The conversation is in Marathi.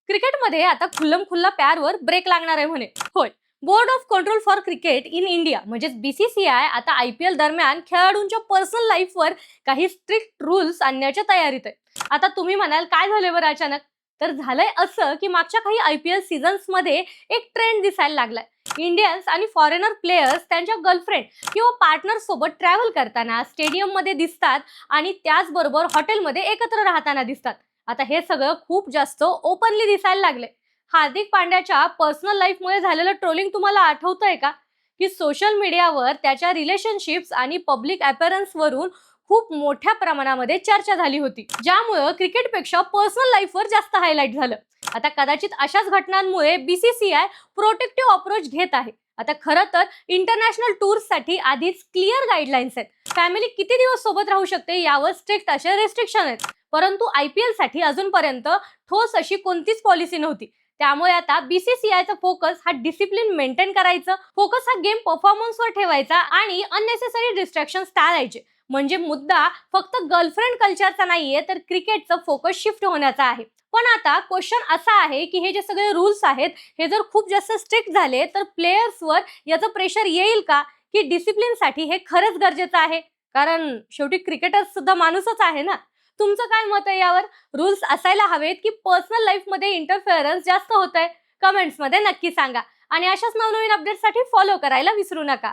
क्रिकेटमध्ये आता खुल्लम-खुल्ला प्यारवर ब्रेक लागणार आहे म्हणे. होय, board of control for cricket in India म्हणजेच बीसीसीआय आता आयपीएल दरम्यान खेळाडूंच्या पर्सनल लाईफवर काही स्ट्रिक्ट रूल्स आणण्याच्या तयारीत आहे. आता तुम्ही म्हणाल काय झाले बरं अचानक? तर झालंय असं की मागच्या काही आयपीएल सीझन्स मध्ये एक ट्रेंड दिसायला लागलाय. इंडियन्स आणि फॉरेनर प्लेयर्स त्यांच्या गर्लफ्रेंड किंवा पार्टनर सोबत ट्रॅव्हल करताना स्टेडियम मध्ये दिसतात आणि त्याचबरोबर हॉटेलमध्ये एकत्र राहताना दिसतात. आता हे सगळं खूप जास्त ओपनली दिसायला लागले. हार्दिक पांड्याच्या पर्सनल लाईफमुळे झालेलं ट्रोलिंग तुम्हाला आठवतंय का? की सोशल मीडियावर त्याच्या रिलेशनशिप्स आणि पब्लिक अपीअरन्स वरून खूप मोठ्या प्रमाणामध्ये चर्चा झाली होती, ज्यामुळे क्रिकेटपेक्षा पर्सनल लाईफवर जास्त हायलाइट झालं. आता कदाचित अशाच घटनांमुळे बीसीसीआय प्रोटेक्टिव्ह अप्रोच घेत आहे. आता खरं तर इंटरनॅशनल टूर्ससाठी आधीच क्लिअर गाईडलाईन्स आहेत. फॅमिली किती दिवस सोबत राहू शकते यावर स्ट्रिक्ट असे रेस्ट्रिक्शन आहेत. परंतु आयपीएल साठी अजूनपर्यंत ठोस अशी कोणतीच पॉलिसी नव्हती. त्यामुळे आता बीसीसीआयचा फोकस हा डिसिप्लिन मेंटेन करायचं, फोकस हा गेम परफॉर्मन्सवर ठेवायचा आणि अननेसेसरी डिस्ट्रॅक्शन्स टाळायचे. म्हणजे मुद्दा फक्त गर्लफ्रेंड कल्चरचा नाहीये, तर क्रिकेटचं फोकस शिफ्ट होण्याचा आहे. पण आता क्वेश्चन असा आहे की हे जे सगळे रूल्स आहेत हे जर खूप जास्त स्ट्रिक्ट झाले तर प्लेयर्सवर याचं प्रेशर येईल का, की डिसिप्लिनसाठी हे खरंच गरजेचं आहे? कारण शेवटी क्रिकेटर सुद्धा माणूसच आहे ना. तुमचं काय मत आहे यावर? रूल्स असायला हवेत की पर्सनल लाईफमध्ये इंटरफेरन्स जास्त होतंय? कमेंट्समध्ये नक्की सांगा आणि अशाच नवनवीन अपडेट्ससाठी फॉलो करायला विसरू नका.